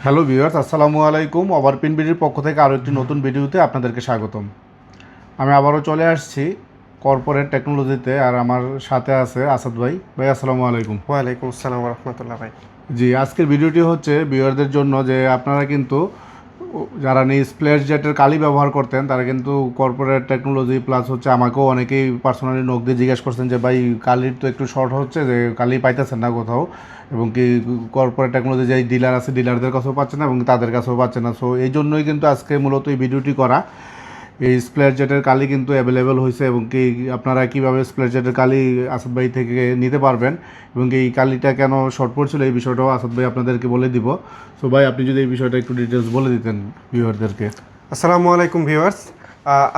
Hello viewers, আসসালামু আলাইকুম। ওভারপিন বিডির পক্ষ থেকে আরও একটি নতুন ভিডিওতে আপনাদেরকে স্বাগতম। আমি আবারও চলে আসছি কর্পোরেট টেকনোলজিতে, আর আমার সাথে আছে আসাদ ভাই। ভাই আসসালামু আলাইকুম। ওয়ালাইকুম আসসালাম রহমতুল্লাহ ভাই। জি, আজকের ভিডিওটি হচ্ছে ভিউয়ারদের জন্য যে আপনারা কিন্তু যারা স্প্ল্যাশ জেটের কালি ব্যবহার করতেন তারা কিন্তু কর্পোরেট টেকনোলজি প্লাস হচ্ছে আমাকেও অনেকেই পার্সোনালি নোক দিয়ে জিজ্ঞেস করছেন যে ভাই কালির তো একটু শর্ট হচ্ছে, যে কালি পাইতেছেন না কোথাও, এবং কি কর্পোরেট টেকনোলজি যে ডিলার আছে ডিলারদের কাছেও পাচ্ছে না এবং তাদের কাছেও পাচ্ছে না। সো এই জন্যই কিন্তু আজকে মূলত এই ভিডিওটি করা। এই স্প্ল্যাশ জেটের কালি কিন্তু অ্যাভেলেবেল হয়েছে, এবং কি আপনারা কীভাবে স্প্ল্যাশ জেটের কালি আসাদ ভাই থেকে নিতে পারবেন, এবং এই কালিটা কেন শর্ট পড়ছিল এই বিষয়টাও আসাদ ভাই আপনাদেরকে বলে দিব। সো ভাই, আপনি যদি এই বিষয়টা একটু ডিটেলস বলে দিতেন ভিউয়ারদেরকে। আসসালামু আলাইকুম ভিউয়ার্স।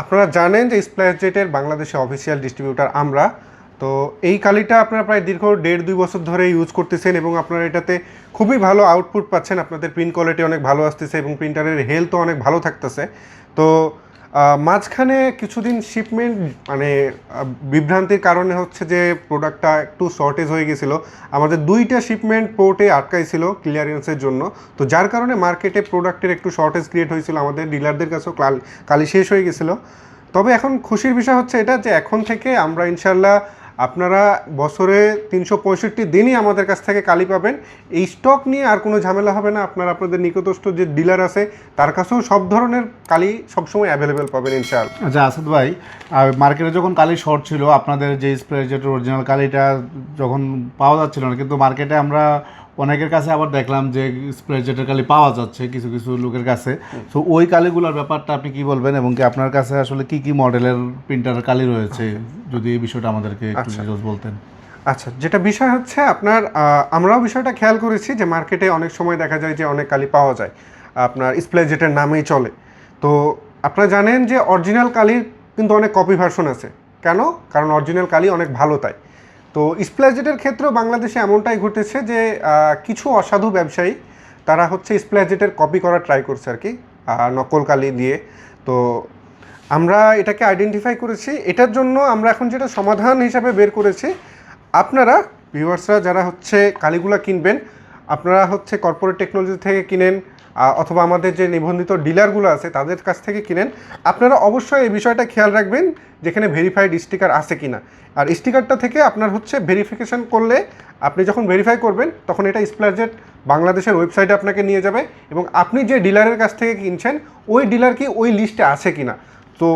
আপনারা জানেন যে স্প্ল্যাশ জেটের বাংলাদেশে অফিসিয়াল ডিস্ট্রিবিউটার আমরা। তো এই কালিটা আপনারা প্রায় দীর্ঘ 1.5-2 বছর ধরে ইউজ করতেছেন এবং আপনারা এটাতে খুবই ভালো আউটপুট পাচ্ছেন। আপনাদের প্রিন্ট কোয়ালিটি অনেক ভালো আসতেছে এবং প্রিন্টারের হেলথও অনেক ভালো থাকতেছে। তো মাঝখানে কিছুদিন শিপমেন্ট বিভ্রান্তির কারণে হচ্ছে যে প্রোডাক্টটা একটু শর্টেজ হয়ে গেছিলো। আমাদের 2টা শিপমেন্ট পোর্টে আটকাইছিল ক্লিয়ারেন্সের জন্য। তো যার কারণে মার্কেটে প্রোডাক্টের একটু শর্টেজ ক্রিয়েট হয়েছিল, আমাদের ডিলারদের কাছেও কালি শেষ হয়ে গেছিলো। তবে এখন খুশির বিষয় হচ্ছে এটা যে এখন থেকে আমরা ইনশাল্লাহ আপনারা বছরে 365 দিনই আমাদের কাছ থেকে কালি পাবেন। এই স্টক নিয়ে আর কোনো ঝামেলা হবে না। আপনারা আপনাদের নিকটস্থ যে ডিলার আছে তার কাছেও সব ধরনের কালি সবসময় অ্যাভেলেবেল পাবেন ইনশাআল্লাহ। আচ্ছা আসাদ ভাই, মার্কেটে যখন কালি শর্ট ছিল আপনাদের যে স্প্রে জেটের অরিজিনাল কালিটা যখন পাওয়া যাচ্ছিল না, কিন্তু মার্কেটে আমরা অনেকের কাছে আবার দেখলাম যে স্প্রে জেটের কালি পাওয়া যাচ্ছে কিছু কিছু লোকের কাছে। তো ওই কালিগুলোর ব্যাপারটা আপনি কি বলবেন, এবং কি আপনার কাছে আসলে কি কি মডেলের প্রিন্টারের কালি রয়েছে, যদি এই বিষয়টা আমাদেরকে একটু ডিটেইলস বলতেন। আচ্ছা, যেটা বিষয় হচ্ছে আপনার আমরাও বিষয়টা খেয়াল করেছি যে মার্কেটে অনেক সময় দেখা যায় যে অনেক কালি পাওয়া যায় আপনার স্প্লে জেটের নামেই চলে। তো আপনারা জানেন যে অরিজিনাল কালির কিন্তু অনেক কপি ভার্সন আছে। কেন? কারণ অরিজিনাল কালি অনেক ভালো তাই। তো স্প্ল্যাশ জেটের ক্ষেত্রেও বাংলাদেশে এমনটাই ঘটেছে যে কিছু অসাধু ব্যবসায়ী তারা হচ্ছে স্প্ল্যাশ জেটের কপি করার ট্রাই করছে আর কি, নকল কালি দিয়ে। তো আমরা এটাকে আইডেন্টিফাই করেছি। এটার জন্য আমরা এখন যেটা সমাধান হিসাবে বের করেছি, আপনারা ভিউয়ার্সরা যারা হচ্ছে কালিগুলা কিনবেন, আপনারা হচ্ছে কর্পোরেট টেকনোলজি থেকে কিনেন অথবা আমাদের যে নিবন্ধিত ডিলারগুলো আছে তাদের কাছ থেকে কিনেন, আপনারা অবশ্যই এই বিষয়টা খেয়াল রাখবেন যেখানে ভেরিফাইড স্টিকার আছে কিনা। আর স্টিকারটা থেকে আপনার হচ্ছে ভেরিফিকেশন করলে আপনি যখন ভেরিফাই করবেন তখন এটা স্প্ল্যাশ জেট বাংলাদেশের ওয়েবসাইটে আপনাকে নিয়ে যাবে এবং আপনি যে ডিলারের কাছ থেকে কিনছেন ওই ডিলার কি ওই লিস্টে আছে কিনা। তো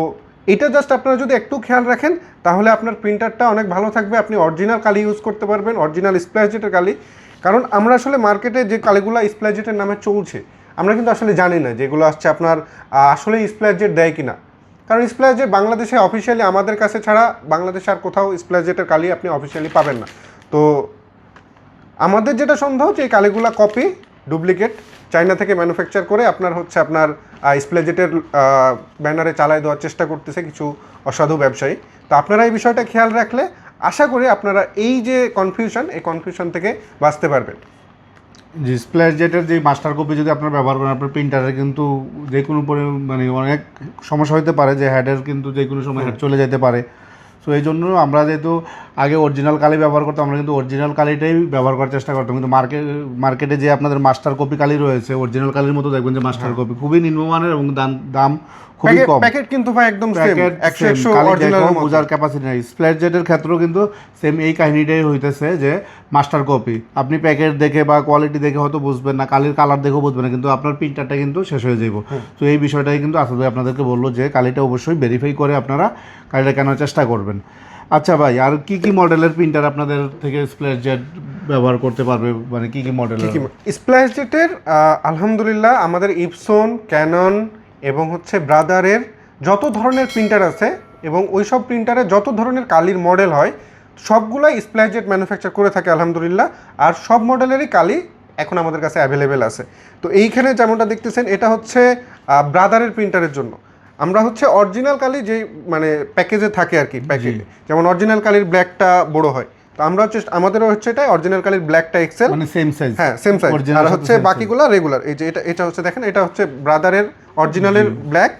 এটা জাস্ট আপনারা যদি একটু খেয়াল রাখেন তাহলে আপনার প্রিন্টারটা অনেক ভালো থাকবে। আপনি অরিজিনাল কালি ইউজ করতে পারবেন, অরিজিনাল স্প্ল্যাশ জেটের কালি। কারণ আমরা আসলে মার্কেটে যে কালিগুলো স্প্ল্যাশ জেটের নামে চলছে আমরা কিন্তু আসলে জানি না যেগুলো আসছে আপনার আসলে স্প্ল্যাশ জেট দেয় কিনা। কারণ স্প্ল্যাশ জেট বাংলাদেশে অফিসিয়ালি আমাদের কাছে ছাড়া বাংলাদেশে আর কোথাও স্প্ল্যাশ জেটের কালি আপনি অফিসিয়ালি পাবেন না। তো আমাদের যেটা সন্দেহ যে এই কালিগুলা কপি, ডুপ্লিকেট, চায়না থেকে ম্যানুফ্যাকচার করে আপনার হচ্ছে আপনার স্প্ল্যাশ জেটের ব্যানারে চালায় দেওয়ার চেষ্টা করতেছে কিছু অসাধু ব্যবসায়ী। তো আপনারা এই বিষয়টা খেয়াল রাখলে আশা করি আপনারা এই যে এই কনফিউশন থেকে বাঁচতে পারবেন। যে স্প্ল্যাশ জেটের যে মাস্টার কপি যদি আপনারা ব্যবহার করেন আপনার প্রিন্টারে কিন্তু যে কোনো মানে অনেক সমস্যা হতে পারে, যে হেডের কিন্তু যে কোনো সময় হেড চলে যেতে পারে। সো এই জন্য আমরা যেহেতু আগে অরিজিনাল কালি ব্যবহার করতাম, আমরা কিন্তু অরিজিনাল কালিটাই ব্যবহার করার চেষ্টা করতাম। কিন্তু মার্কেটে যে আপনাদের মাস্টার কপি কালি রয়েছে অরিজিনাল কালির মতো দেখবেন যে মাস্টার কপি খুবই নিম্নমানের এবং দাম খুবই কম। প্যাকেট কিন্তু ভাই একদম সেম 100 অরিজিনাল বোঝার ক্যাপাসিটি নাই। স্প্ল্যাশ জেটের ক্ষেত্রেও কিন্তু সেম এই কাহিনীটাই হইতেছে যে মাস্টার কপি আপনি প্যাকেট দেখে বা কোয়ালিটি দেখে হয়তো বুঝবেন না, কালির কালার দেখেও বুঝবেন না, কিন্তু আপনার প্রিন্টারটা কিন্তু শেষ হয়ে যাবে। তো এই বিষয়টাই কিন্তু আসলে আপনাদেরকে বললো যে কালিটা অবশ্যই ভেরিফাই করে আপনারা কালিটা কেনার চেষ্টা করবেন। আচ্ছা ভাই, আর কি কি মডেলের প্রিন্টার আপনাদের থেকে স্প্ল্যাশ জেট ব্যবহার করতে পারবে, মানে কি কি মডেলের? স্প্ল্যাশ জেটের আলহামদুলিল্লাহ আমাদের ইপসন, ক্যানন এবং হচ্ছে ব্রাদারের যত ধরনের প্রিন্টার আছে এবং ওই সব প্রিন্টারে যত ধরনের কালির মডেল হয় সবগুলাই স্প্ল্যাশ জেট ম্যানুফ্যাকচার করে থাকে আলহামদুলিল্লাহ। আর সব মডেলেরই কালি এখন আমাদের কাছে অ্যাভেলেবেল আছে। তো এইখানে যেমনটা দেখতেছেন এটা হচ্ছে ব্রাদারের প্রিন্টারের জন্য আমরা হচ্ছে অরিজিনাল কালি যে মানে প্যাকেজে থাকে আর কি, প্যাকেজে যেমন অরিজিনাল কালির ব্ল্যাকটা বড় হয়, তো আমরা হচ্ছে আমাদেরও হচ্ছে এটা অরিজিনাল কালির ব্ল্যাকটা এক্সেল, মানে সেম সাইজ। হ্যাঁ সেম সাইজ, আর হচ্ছে বাকিগুলো রেগুলার। এই যে এটা হচ্ছে দেখেন এটা হচ্ছে ব্রাদারের অরিজিনালের ব্ল্যাক,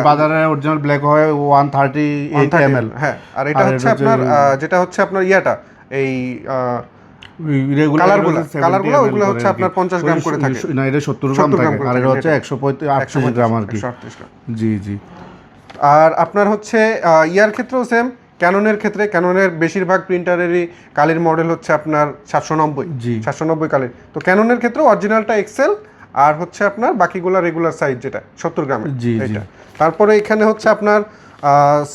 বাজারের অরিজিনাল ব্ল্যাক হয় 138 ml। হ্যাঁ, আর এটা হচ্ছে আপনার যেটা হচ্ছে আপনার ইয়াটা এই কালারগুলো ওইগুলো হচ্ছে আপনার 50 গ্রাম করে থাকে, না এটা 70 গ্রাম থাকে, আর এটা হচ্ছে 138 গ্রাম আর কি। জি জি। আর আপনার হচ্ছে ইয়ার ক্ষেত্রেও সেম, ক্যাননের ক্ষেত্রে ক্যাননের বেশিরভাগ প্রিন্টারেরই কালির মডেল হচ্ছে আপনার 790 কালির। তো ক্যাননের ক্ষেত্রেও অরিজিনালটা এক্সেল, আর হচ্ছে আপনার বাকিগুলো রেগুলার সাইজ যেটা 70 গ্রামের। জি জি। তারপরে এখানে হচ্ছে আপনার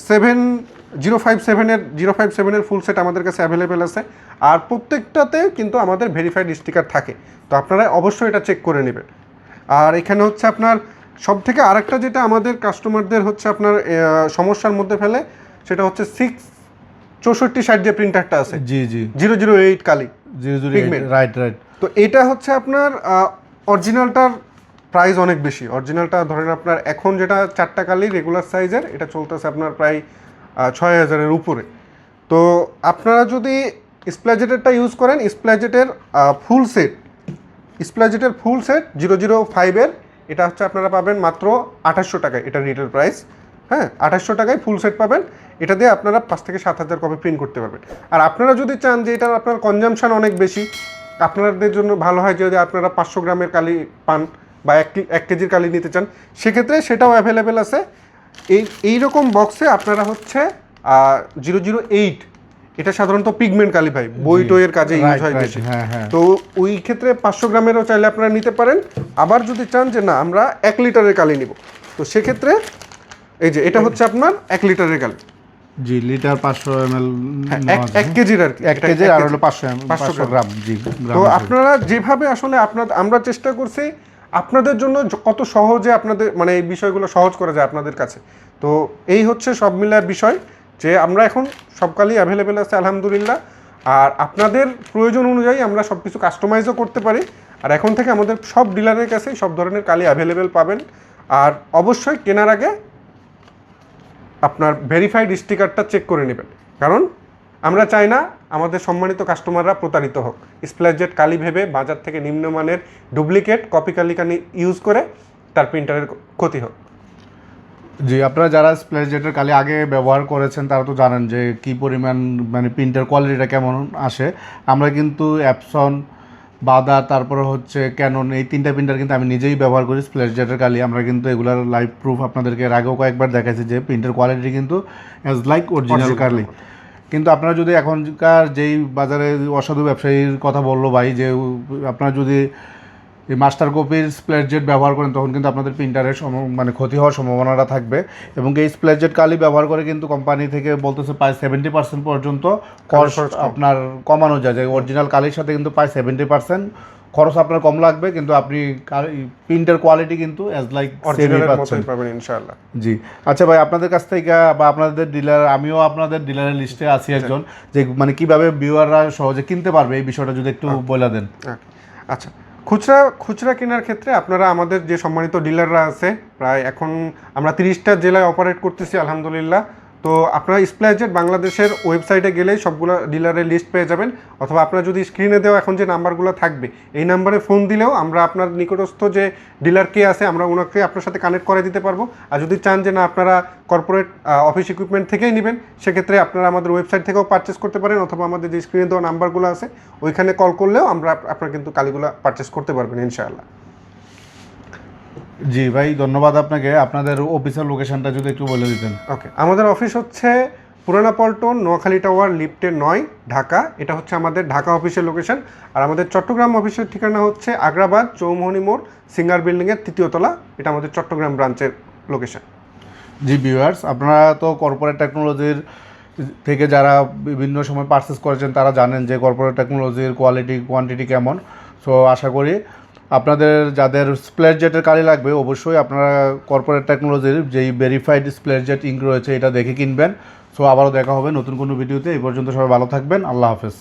057 এর ফুল সেট আমাদের কাছে অ্যাভেলেবেল আছে, আর প্রত্যেকটাতে কিন্তু আমাদের ভেরিফাইড স্টিকার থাকে, তো আপনারা অবশ্যই এটা চেক করে নেবেন। আর এখানে হচ্ছে আপনার সব থেকে আরেকটা যেটা আমাদের কাস্টমারদের হচ্ছে আপনার সমস্যার মধ্যে ফেলে, সেটা হচ্ছে 6460 যে প্রিন্টারটা আছে, জি জি, 008 কালি, 008, রাইট রাইট। তো এটা হচ্ছে আপনার অরিজিনালটার প্রাইস অনেক বেশি। অরিজিনালটা ধরেন আপনার এখন যেটা 4টা কালি রেগুলার সাইজের, এটা চলতেছে আপনার প্রায় 6000-এর উপরে। তো আপনারা যদি স্প্ল্যাজেটেরটা ইউজ করেন, স্প্ল্যাজেটের ফুল সেট 005-এর, এটা হচ্ছে আপনারা পাবেন মাত্র 2800 টাকায়, এটা রিটেল প্রাইস। হ্যাঁ, 2800 টাকায় ফুল সেট পাবেন। এটা দিয়ে আপনারা 5 থেকে 7000 কপি প্রিন্ট করতে পারবেন। আর আপনারা যদি চান যে এটার আপনার কনজাম্পশন অনেক বেশি, আপনাদের জন্য ভালো হয় যদি আপনারা 500 গ্রামের কালি পান বা 1 কেজির কালি নিতে চান, সেক্ষেত্রে সেটাও অ্যাভেলেবেল আছে। এইরকম বক্সে আপনারা হচ্ছে 008, এটা সাধারণত পিগমেন্ট কালি ভাই, বই টইয়ের কাজে ইউজ হয় বেশি। তো ওই ক্ষেত্রে 500 গ্রামেরও চাইলে আপনারা নিতে পারেন। আবার যদি চান যে না আমরা 1 লিটারের কালি নিব, তো সেক্ষেত্রে এই যে এটা হচ্ছে আপনার 1 লিটারের কালি। জি, লিটার 500 ml, 1 কেজির আর কি, 1 কেজি আর হলো 500 গ্রাম। জি, তো আপনারা যেভাবে আসলে আমরা চেষ্টা করছি আপনাদের জন্য কত সহজে আপনাদের মানে এই বিষয়গুলো সহজ করা যায় আপনাদের কাছে। তো এই হচ্ছে সব মিলার বিষয়, যে আমরা এখন সব কালি অ্যাভেলেবেল আছে আলহামদুলিল্লাহ। আর আপনাদের প্রয়োজন অনুযায়ী আমরা সব কিছু কাস্টমাইজও করতে পারি। আর এখন থেকে আমাদের সব ডিলারের কাছেই সব ধরনের কালি অ্যাভেলেবেল পাবেন। আর অবশ্যই কেনার আগে আপনার ভেরিফাইড স্টিকারটা চেক করে নেবেন, কারণ আমরা চাই না আমাদের সম্মানিত কাস্টমাররা প্রতারিত হোক, স্প্ল্যাশজেট কালি ভেবে বাজার থেকে নিম্নমানের ডুপ্লিকেট কপি কালি ইউজ করে তার প্রিন্টারের ক্ষতি হোক। জি, আপনারা যারা স্প্ল্যাশজেটের কালি আগে ব্যবহার করেছেন তারা তো জানেন যে কি পরিমাণ মানে প্রিন্টার কোয়ালিটিটা কেমন আসে। আমরা কিন্তু অ্যাপসন, বাদা, তারপরে হচ্ছে ক্যানন, এই 3টা প্রিন্টার কিন্তু আমি নিজেই ব্যবহার করি স্প্ল্যাশজেটের কালি। আমরা কিন্তু এগুলার লাইভ প্রুফ আপনাদেরকে এর আগেও কয়েকবার দেখাইছি যে প্রিন্টার কোয়ালিটি কিন্তু অ্যাজ লাইক অরিজিনাল কালি। কিন্তু আপনারা যদি এখনকার যেই বাজারে অসাধু ব্যবসায়ীর কথা বললো ভাই, যে আপনারা যদি এই মাস্টার কপির স্প্ল্যাশজেট ব্যবহার করেন তখন কিন্তু আপনাদের প্রিন্টারের মানে ক্ষতি হওয়ার সম্ভাবনাটা থাকবে। এবং এই স্প্ল্যাশজেট কালি ব্যবহার করে কিন্তু কোম্পানি থেকে বলতেছে প্রায় 70% পর্যন্ত খরচ আপনার কমানো যায়। যে অরিজিনাল কালির সাথে কিন্তু প্রায় 70% খরচ আপনার কম লাগবে, কিন্তু আপনি প্রিন্টের কোয়ালিটি কিন্তু অ্যাজ লাইক অরিজিনালের মতোই পাবেন ইনশাআল্লাহ। জি, আচ্ছা ভাই, আপনাদের কাছ থেকে বা আপনাদের ডিলার, আমিও আপনাদের ডিলারের লিস্টে আছি একজন, যে মানে কিভাবে ভিউয়াররা সহজে কিনতে পারবে এই বিষয়টা যদি একটু বলে দেন। আচ্ছা, খুচরা কেনার ক্ষেত্রে আপনারা আমাদের যে সম্মানিত ডিলাররা আছে, প্রায় এখন আমরা 30টা জেলায় অপারেট করতেছি আলহামদুলিল্লাহ। তো আপনারা স্প্ল্যাশজেট বাংলাদেশের ওয়েবসাইটে গেলেই সবগুলো ডিলারের লিস্ট পেয়ে যাবেন, অথবা আপনারা যদি স্ক্রিনে দেওয়া এখন যে নাম্বারগুলো থাকবে এই নাম্বারে ফোন দিলেও আমরা আপনার নিকটস্থ যে ডিলার কে আছে আমরা ওনাকে আপনার সাথে কানেক্ট করে দিতে পারবো। আর যদি চান যে না আপনারা কর্পোরেট অফিস ইকুইপমেন্ট থেকেই নেবেন, সেক্ষেত্রে আপনারা আমাদের ওয়েবসাইট থেকেও পারচেস করতে পারেন, অথবা আমাদের যে স্ক্রিনে দেওয়া নাম্বারগুলো আছে ওইখানে কল করলেও আমরা আপনারা কিন্তু কালিগুলো পারচেস করতে পারবেন ইনশাআল্লাহ। জি ভাই, ধন্যবাদ আপনাকে। আপনাদের অফিসের লোকেশনটা যদি একটু বলে দিতেন। ওকে, আমাদের অফিস হচ্ছে পুরানা পল্টন, নোয়াখালী টাওয়ার, লিফটে 9, ঢাকা। এটা হচ্ছে আমাদের ঢাকা অফিসের লোকেশন। আর আমাদের চট্টগ্রাম অফিসের ঠিকানা হচ্ছে আগ্রাবাদ, চৌমোহনী মোড়, সিঙ্গার বিল্ডিংয়ের 3য় তলা। এটা আমাদের চট্টগ্রাম ব্রাঞ্চের লোকেশন। জি ভিউয়ার্স, আপনারা তো কর্পোরেট টেকনোলজির থেকে যারা বিভিন্ন সময় পারচেস করেছেন তারা জানেন যে কর্পোরেট টেকনোলজির কোয়ালিটি কোয়ান্টিটি কেমন। সো আশা করি আপনাদের যাদের স্প্ল্যাশজেটের কালি লাগবে অবশ্যই আপনারা কর্পোরেট টেকনোলজির যেই ভেরিফাইড স্প্ল্যাশজেট ইঙ্ক রয়েছে এটা দেখে কিনবেন। সো আবারও দেখা হবে নতুন কোনো ভিডিওতে। এই পর্যন্ত সবাই ভালো থাকবেন। আল্লাহ হাফেজ।